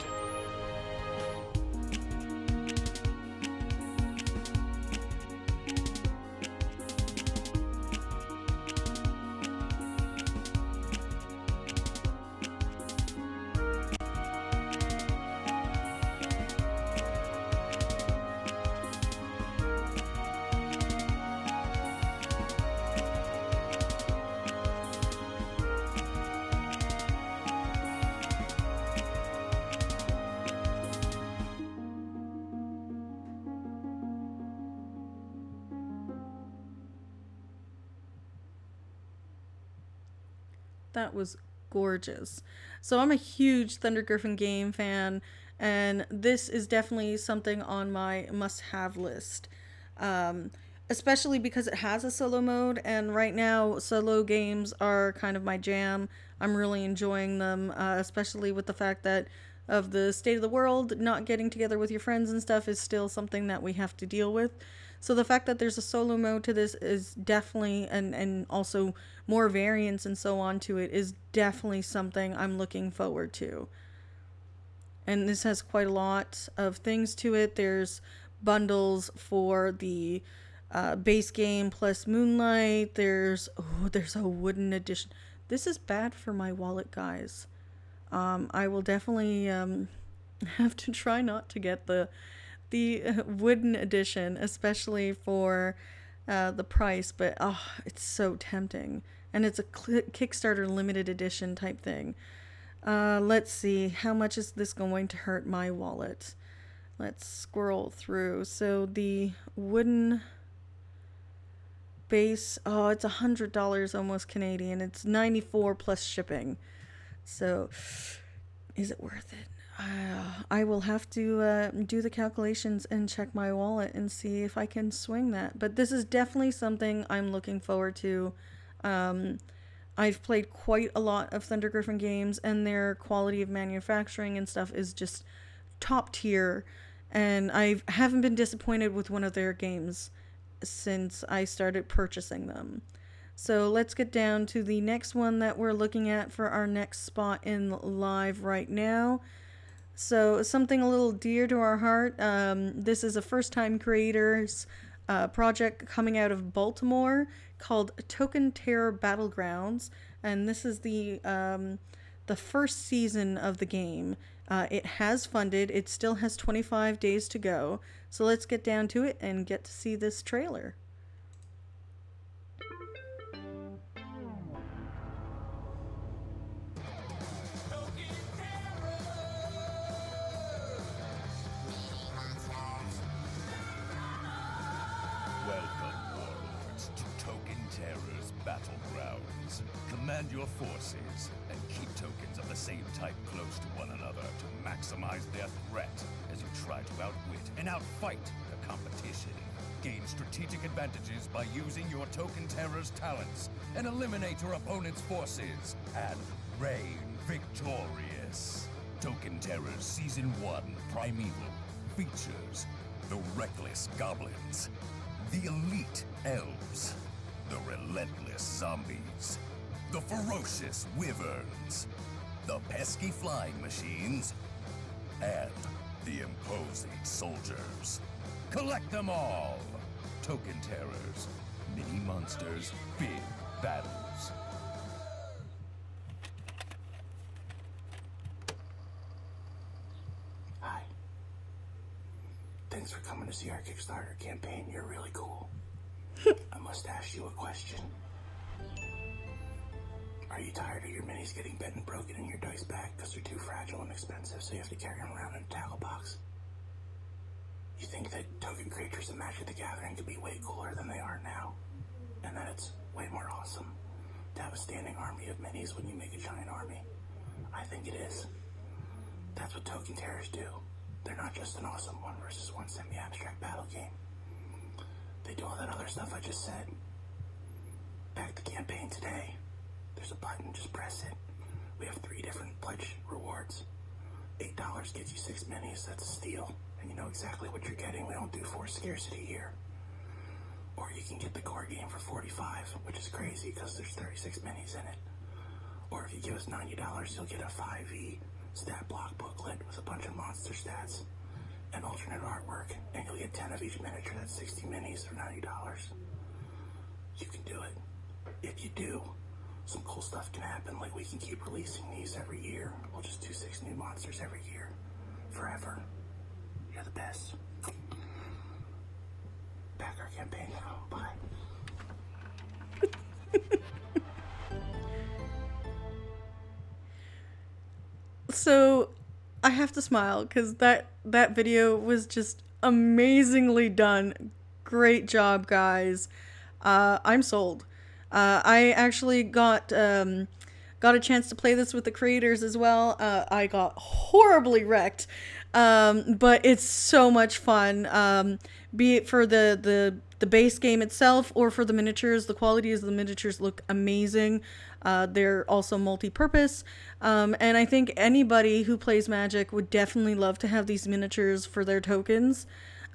That was gorgeous. So I'm a huge Thunder Griffin game fan, and this is definitely something on my must-have list. Especially because it has a solo mode, and right now solo games are kind of my jam. I'm really enjoying them, especially with the fact that of the state of the world, not getting together with your friends and stuff is still something that we have to deal with. So the fact that there's a solo mode to this is definitely, and also more variants and so on to it, is definitely something I'm looking forward to. And this has quite a lot of things to it. There's bundles for the base game plus Moonlight. There's a wooden edition. This is bad for my wallet, guys. I will definitely have to try not to get the wooden edition, especially for the price, but it's so tempting, and it's a Kickstarter limited edition type thing. Let's see, how much is this going to hurt my wallet? Let's scroll through. So the wooden base, it's $100 almost Canadian. It's $94 plus shipping. So is it worth it? I will have to do the calculations and check my wallet and see if I can swing that. But this is definitely something I'm looking forward to. I've played quite a lot of Thunder Griffin games, and their quality of manufacturing and stuff is just top tier. And I haven't been disappointed with one of their games since I started purchasing them. So let's get down to the next one that we're looking at for our next spot in live right now. So something a little dear to our heart. This is a first-time creators project coming out of Baltimore called Token Terror Battlegrounds, and this is the first season of the game. It has funded. It still has 25 days to go. So let's get down to it and get to see this trailer. Battlegrounds. Command your forces and keep tokens of the same type close to one another to maximize their threat as you try to outwit and outfight the competition. Gain strategic advantages by using your token terror's talents and eliminate your opponent's forces and reign victorious. Token Terror Season 1 Primeval features the reckless goblins, the elite elves, the relentless zombies, the ferocious wyverns, the pesky flying machines, and the imposing soldiers. Collect them all! Token Terrors, mini monsters, big battles. Hi. Thanks for coming to see our Kickstarter campaign. You're really cool. I must ask you a question. Are you tired of your minis getting bent and broken in your dice bag because they're too fragile and expensive, so you have to carry them around in a tackle box? You think that token creatures in Magic the Gathering could be way cooler than they are now, and that it's way more awesome to have a standing army of minis when you make a giant army? I think it is. That's what token terrors do. They're not just an awesome 1 versus 1 semi-abstract battle game. They do all that other stuff I just said. Back the campaign today. There's a button, just press it. We have 3 different pledge rewards. $8 gets you 6 minis, that's a steal. And you know exactly what you're getting. We don't do forced scarcity here. Or you can get the core game for $45, which is crazy because there's 36 minis in it. Or if you give us $90, you'll get a 5e stat block booklet with a bunch of monster stats and alternate artwork, and you'll get 10 of each miniature. That's 60 minis for $90. You can do it. If you do, some cool stuff can happen, like we can keep releasing these every year. We'll just do 6 new monsters every year. Forever. You're the best. Back our campaign now. Bye. So I have to smile because that video was just amazingly done. Great job, guys. I'm sold. I actually got a chance to play this with the creators as well. I got horribly wrecked, but it's so much fun. Be it for the base game itself or for the miniatures. The quality of the miniatures look amazing. They're also multi-purpose, and I think anybody who plays Magic would definitely love to have these miniatures for their tokens,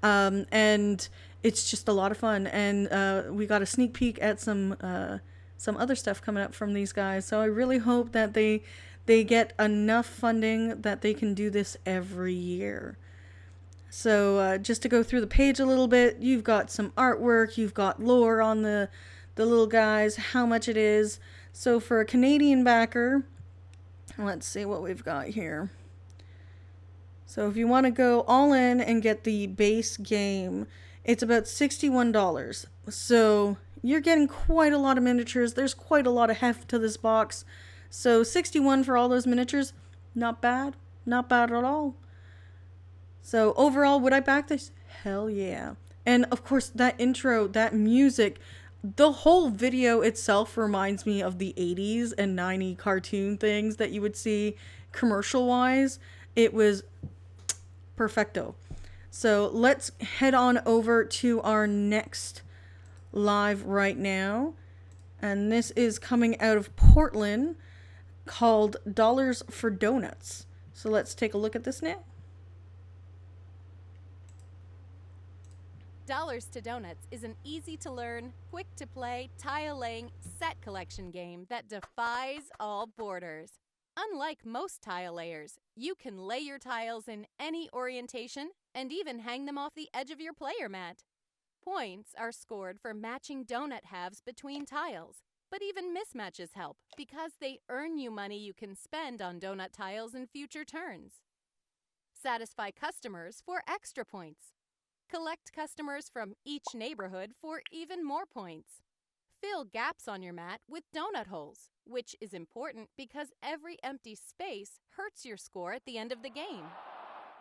and it's just a lot of fun. And we got a sneak peek at some other stuff coming up from these guys, so I really hope that they get enough funding that they can do this every year. So just to go through the page a little bit, you've got some artwork, you've got lore on the little guys, how much it is. So for a Canadian backer, let's see what we've got here. So if you want to go all in and get the base game, it's about $61. So you're getting quite a lot of miniatures. There's quite a lot of heft to this box. So $61 for all those miniatures, not bad. Not bad at all. So overall, would I back this? Hell yeah. And of course, that intro, that music, the whole video itself reminds me of the 80s and 90s cartoon things that you would see commercial-wise. It was perfecto. So let's head on over to our next live right now. And this is coming out of Portland, called Dollars for Donuts. So let's take a look at this now. Dollars to Donuts is an easy-to-learn, quick-to-play, tile-laying set collection game that defies all borders. Unlike most tile layers, you can lay your tiles in any orientation and even hang them off the edge of your player mat. Points are scored for matching donut halves between tiles, but even mismatches help because they earn you money you can spend on donut tiles in future turns. Satisfy customers for extra points. Collect customers from each neighborhood for even more points. Fill gaps on your mat with donut holes, which is important because every empty space hurts your score at the end of the game.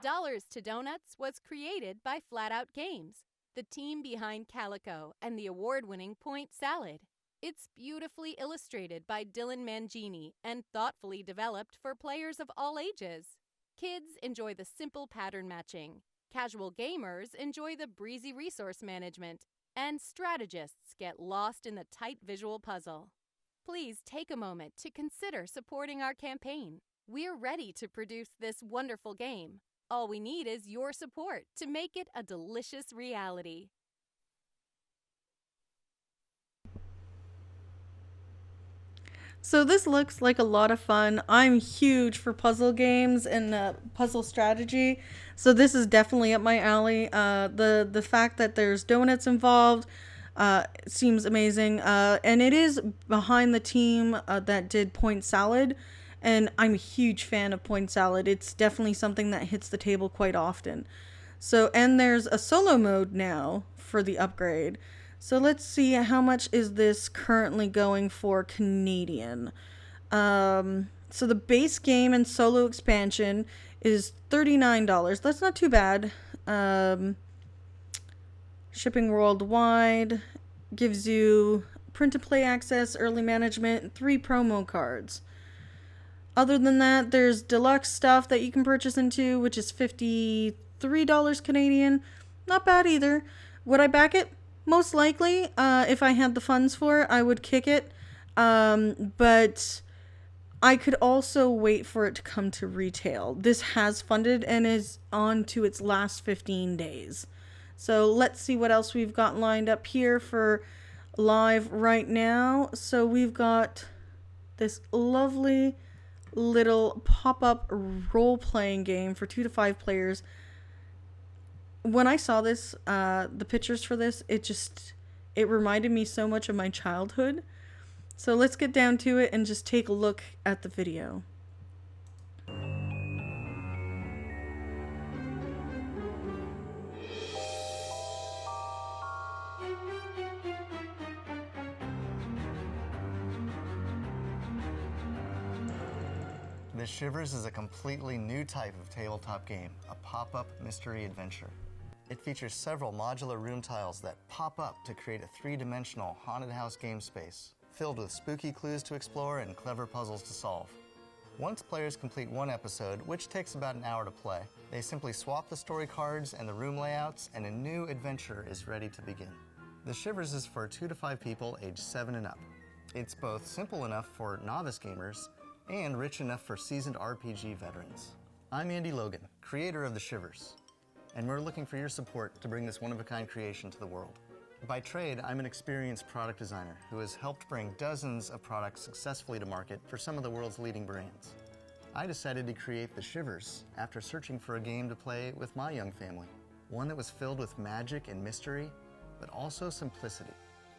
Dollars to Donuts was created by Flat Out Games, the team behind Calico and the award-winning Point Salad. It's beautifully illustrated by Dylan Mangini and thoughtfully developed for players of all ages. Kids enjoy the simple pattern matching. Casual gamers enjoy the breezy resource management, and strategists get lost in the tight visual puzzle. Please take a moment to consider supporting our campaign. We're ready to produce this wonderful game. All we need is your support to make it a delicious reality. So this looks like a lot of fun. I'm huge for puzzle games and puzzle strategy, so this is definitely up my alley. The fact that there's donuts involved seems amazing, and it is behind the team that did Point Salad, and I'm a huge fan of Point Salad. It's definitely something that hits the table quite often. So, and there's a solo mode now for the upgrade. So let's see, how much is this currently going for Canadian? So the base game and solo expansion is $39. That's not too bad. Shipping worldwide, gives you print and play access, early management, 3 promo cards. Other than that, there's deluxe stuff that you can purchase into, which is $53 Canadian. Not bad either. Would I back it? Most likely, if I had the funds for it, I would kick it. But I could also wait for it to come to retail. This has funded and is on to its last 15 days. So let's see what else we've got lined up here for live right now. So we've got this lovely little pop-up role-playing game for 2 to 5 players. When I saw this, the pictures for this, it reminded me so much of my childhood. So let's get down to it and just take a look at the video. The Shivers is a completely new type of tabletop game, a pop-up mystery adventure. It features several modular room tiles that pop up to create a 3-dimensional haunted house game space, filled with spooky clues to explore and clever puzzles to solve. Once players complete one episode, which takes about an hour to play, they simply swap the story cards and the room layouts, and a new adventure is ready to begin. The Shivers is for 2 to 5 people aged 7 and up. It's both simple enough for novice gamers and rich enough for seasoned RPG veterans. I'm Andy Logan, creator of The Shivers, and we're looking for your support to bring this one-of-a-kind creation to the world. By trade, I'm an experienced product designer who has helped bring dozens of products successfully to market for some of the world's leading brands. I decided to create The Shivers after searching for a game to play with my young family, one that was filled with magic and mystery, but also simplicity.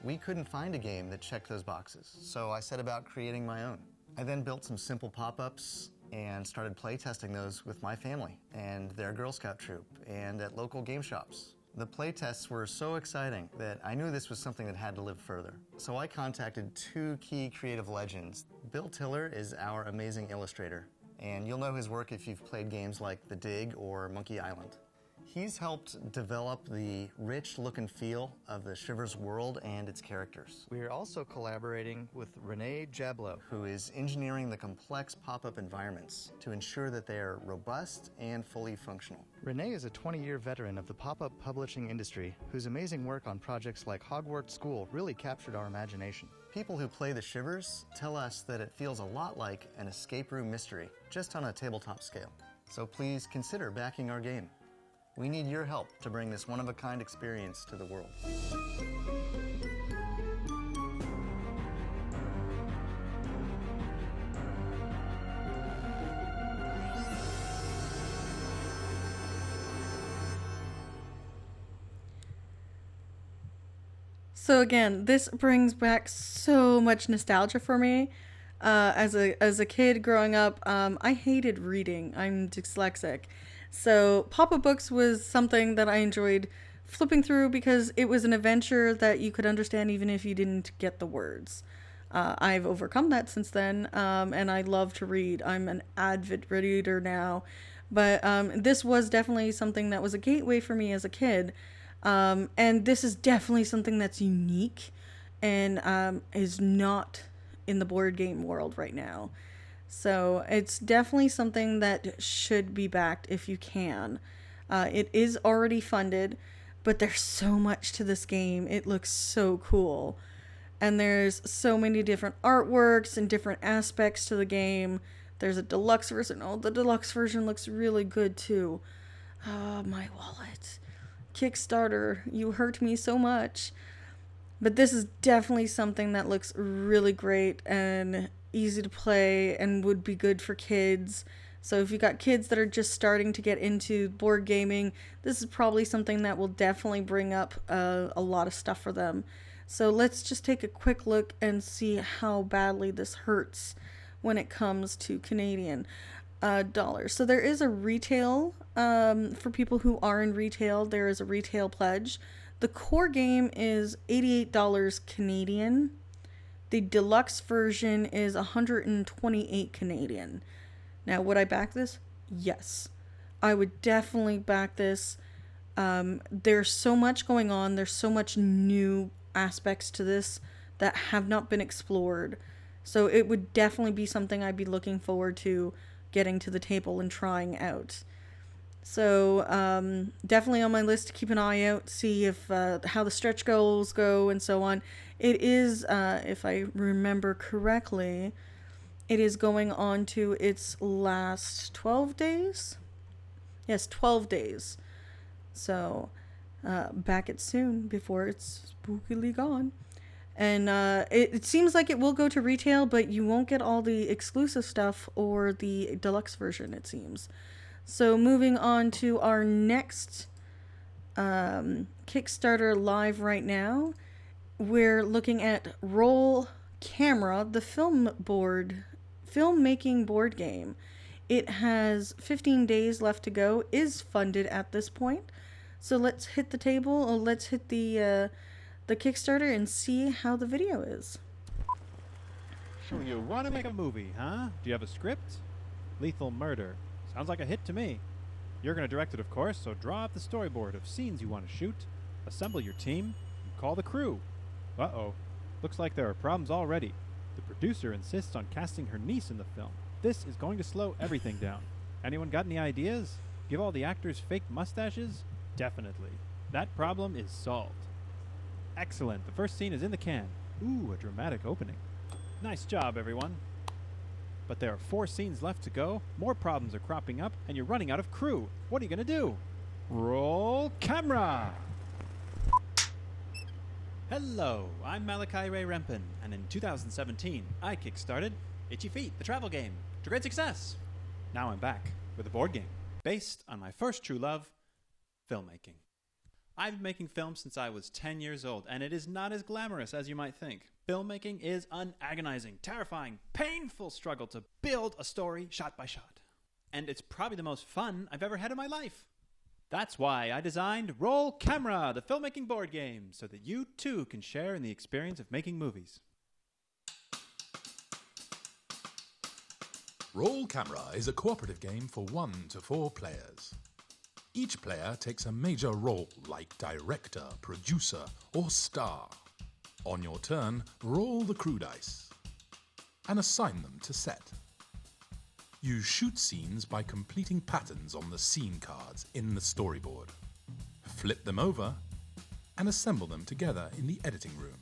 We couldn't find a game that checked those boxes, so I set about creating my own. I then built some simple pop-ups and started playtesting those with my family and their Girl Scout troop and at local game shops. The playtests were so exciting that I knew this was something that had to live further. So I contacted 2 key creative legends. Bill Tiller is our amazing illustrator, and you'll know his work if you've played games like The Dig or Monkey Island. He's helped develop the rich look and feel of the Shivers world and its characters. We are also collaborating with Renee Jablow, who is engineering the complex pop-up environments to ensure that they are robust and fully functional. Renee is a 20-year veteran of the pop-up publishing industry, whose amazing work on projects like Hogwarts School really captured our imagination. People who play the Shivers tell us that it feels a lot like an escape room mystery, just on a tabletop scale. So please consider backing our game. We need your help to bring this one-of-a-kind experience to the world. So again, this brings back so much nostalgia for me. As a kid growing up, I hated reading. I'm dyslexic. So pop-up books was something that I enjoyed flipping through because it was an adventure that you could understand even if you didn't get the words. I've overcome that since then, and I love to read. I'm an avid reader now. But this was definitely something that was a gateway for me as a kid. And this is definitely something that's unique and is not in the board game world right now. So it's definitely something that should be backed if you can. It is already funded, but there's so much to this game. It looks so cool. And there's so many different artworks and different aspects to the game. There's a deluxe version. Oh, the deluxe version looks really good too. Oh, my wallet. Kickstarter, you hurt me so much. But this is definitely something that looks really great and easy to play and would be good for kids. So if you got kids that are just starting to get into board gaming, this is probably something that will definitely bring up a lot of stuff for them. So let's just take a quick look and see how badly this hurts when it comes to Canadian dollars. So there is a retail, for people who are in retail, there is a retail pledge. The core game is $88 Canadian. The deluxe version is 128 Canadian. Now, would I back this? Yes. I would definitely back this. There's so much going on. There's so much new aspects to this that have not been explored. So it would definitely be something I'd be looking forward to getting to the table and trying out. So definitely on my list to keep an eye out, see if how the stretch goals go and so on. It is, if I remember correctly, it is going on to its last 12 days. Yes, 12 days. So back it soon before it's spookily gone. And it seems like it will go to retail, but you won't get all the exclusive stuff or the deluxe version, it seems. So moving on to our next Kickstarter live right now, we're looking at Roll Camera, the filmmaking board game. It has 15 days left to go, is funded at this point. So let's hit the table, or let's hit the Kickstarter and see how the video is. So you want to make a movie, huh? Do you have a script? Lethal Murder. Sounds like a hit to me. You're going to direct it, of course, so draw up the storyboard of scenes you want to shoot, assemble your team, and call the crew. Uh-oh. Looks like there are problems already. The producer insists on casting her niece in the film. This is going to slow everything down. Anyone got any ideas? Give all the actors fake mustaches? Definitely. That problem is solved. Excellent. The first scene is in the can. Ooh, a dramatic opening. Nice job, everyone. But there are 4 scenes left to go, more problems are cropping up, and you're running out of crew. What are you going to do? Roll camera! Hello, I'm Malachi Ray Rempin, and in 2017, I kickstarted Itchy Feet, the travel game, to great success. Now I'm back with a board game based on my first true love, filmmaking. I've been making films since I was 10 years old, and it is not as glamorous as you might think. Filmmaking is an agonizing, terrifying, painful struggle to build a story shot by shot. And it's probably the most fun I've ever had in my life. That's why I designed Roll Camera, the filmmaking board game, so that you too can share in the experience of making movies. Roll Camera is a cooperative game for 1 to 4 players. Each player takes a major role like director, producer, or star. On your turn, roll the crew dice and assign them to set. You shoot scenes by completing patterns on the scene cards in the storyboard. Flip them over and assemble them together in the editing room.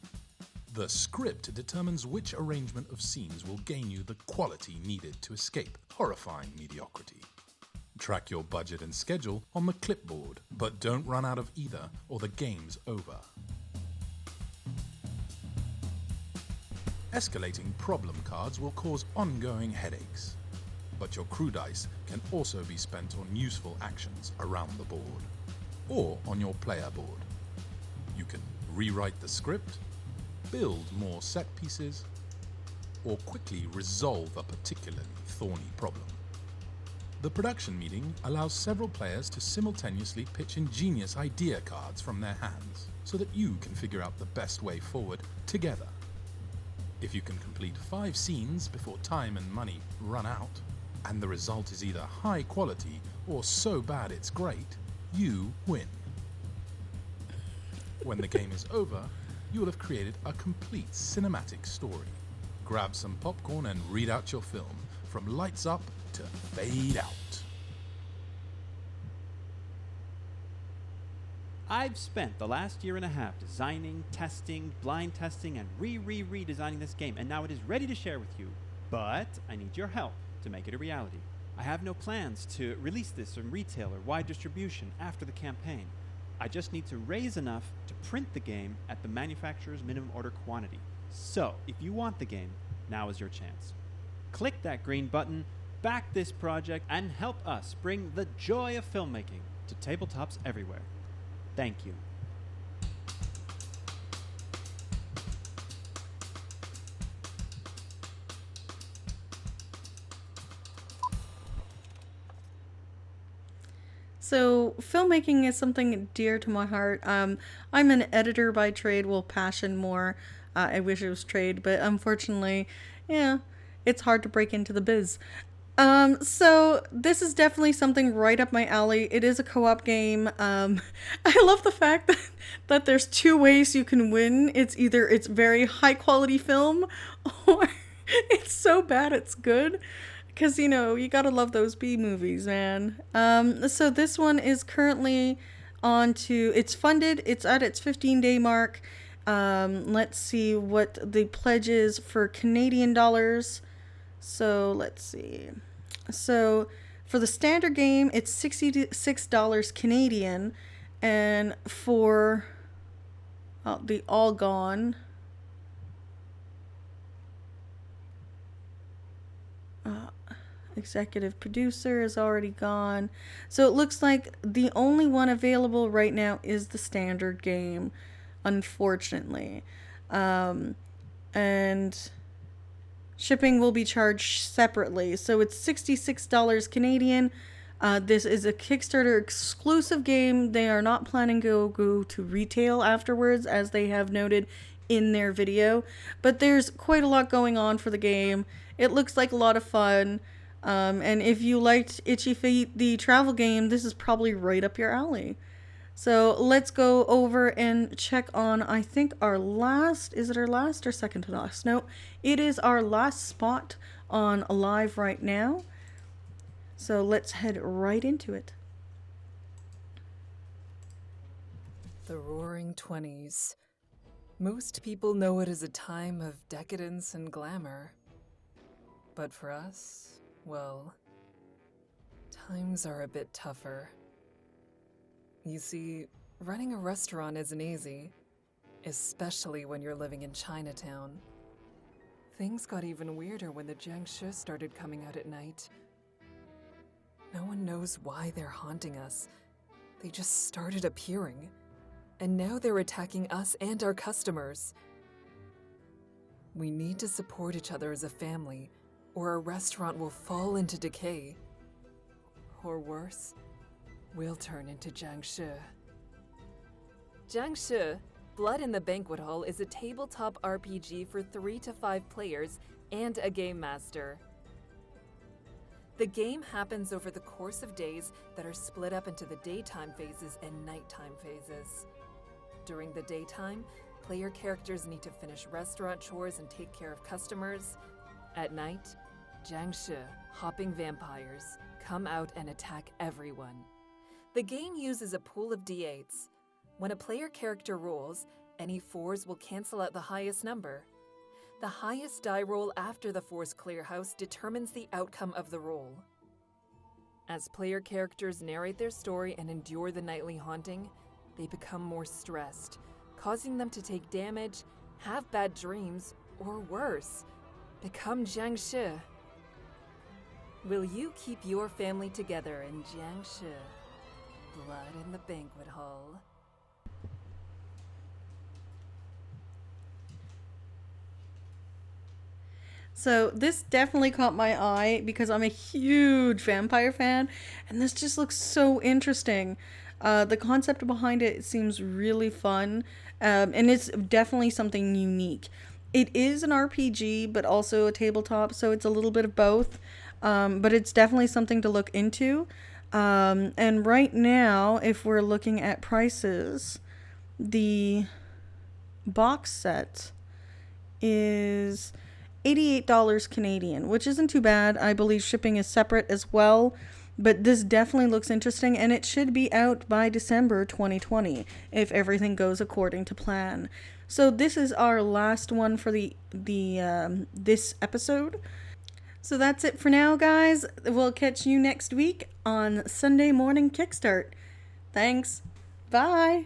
The script determines which arrangement of scenes will gain you the quality needed to escape horrifying mediocrity. Track your budget and schedule on the clipboard, but don't run out of either or the game's over. Escalating problem cards will cause ongoing headaches, but your crew dice can also be spent on useful actions around the board, or on your player board. You can rewrite the script, build more set pieces, or quickly resolve a particularly thorny problem. The production meeting allows several players to simultaneously pitch ingenious idea cards from their hands, so that you can figure out the best way forward together. If you can complete 5 scenes before time and money run out, and the result is either high quality or so bad it's great, you win. When the game is over, you will have created a complete cinematic story. Grab some popcorn and read out your film, from lights up to fade out. I've spent the last year and a half designing, testing, blind testing, and redesigning this game, and now it is ready to share with you. But I need your help to make it a reality. I have no plans to release this in retail or wide distribution after the campaign. I just need to raise enough to print the game at the manufacturer's minimum order quantity. So, if you want the game, now is your chance. Click that green button, back this project, and help us bring the joy of filmmaking to tabletops everywhere. Thank you. So filmmaking is something dear to my heart. I'm an editor by trade, well, passion more. I wish it was trade, but unfortunately, yeah, it's hard to break into the biz. So this is definitely something right up my alley. It is a co-op game. I love the fact that there's 2 ways you can win. It's either it's very high quality film, or it's so bad it's good. Because, you know, you gotta love those B movies, man. So this one is currently on to, it's funded, it's at its 15-day mark. Let's see what the pledge is for Canadian dollars. So let's see. So for the standard game, it's $66 Canadian. And for the All Gone, Executive producer is already gone. So it looks like the only one available right now is the standard game, unfortunately. And shipping will be charged separately. So it's $66 Canadian. This is a Kickstarter exclusive game. They are not planning to go to retail afterwards, as they have noted in their video. But there's quite a lot going on for the game. It looks like a lot of fun. And if you liked Itchy Feet, the travel game, this is probably right up your alley. So let's go over and check on, I think, our last, is it our last or second to last? No, it is our last spot on Live right now. So let's head right into it. The Roaring 20s. Most people know it as a time of decadence and glamour. But for us, well, times are a bit tougher. You see, running a restaurant isn't easy, especially when you're living in Chinatown. Things got even weirder when the Jiangshi started coming out at night. No one knows why they're haunting us. They just started appearing, and now they're attacking us and our customers. We need to support each other as a family, or our restaurant will fall into decay. Or worse, we'll turn into Jiangshi. Jiangshi, Blood in the Banquet Hall is a tabletop RPG for 3 to 5 players and a game master. The game happens over the course of days that are split up into the daytime phases and nighttime phases. During the daytime, player characters need to finish restaurant chores and take care of customers. At night, Jiangshi, hopping vampires, come out and attack everyone. The game uses a pool of d8s. When a player character rolls, any 4s will cancel out the highest number. The highest die roll after the Force Clear House determines the outcome of the roll. As player characters narrate their story and endure the nightly haunting, they become more stressed, causing them to take damage, have bad dreams, or worse, become Jiangshi. Will you keep your family together in Jiangshi? Blood in the Banquet Hall. So this definitely caught my eye because I'm a huge vampire fan, and this just looks so interesting. The concept behind it seems really fun, and it's definitely something unique. It is an RPG, but also a tabletop, so it's a little bit of both. But it's definitely something to look into. And right now, if we're looking at prices, the box set is $88 Canadian, which isn't too bad. I believe shipping is separate as well, but this definitely looks interesting, and it should be out by December 2020 if everything goes according to plan. So this is our last one for this episode. So that's it for now, guys. We'll catch you next week on Sunday Morning Kickstart. Thanks. Bye.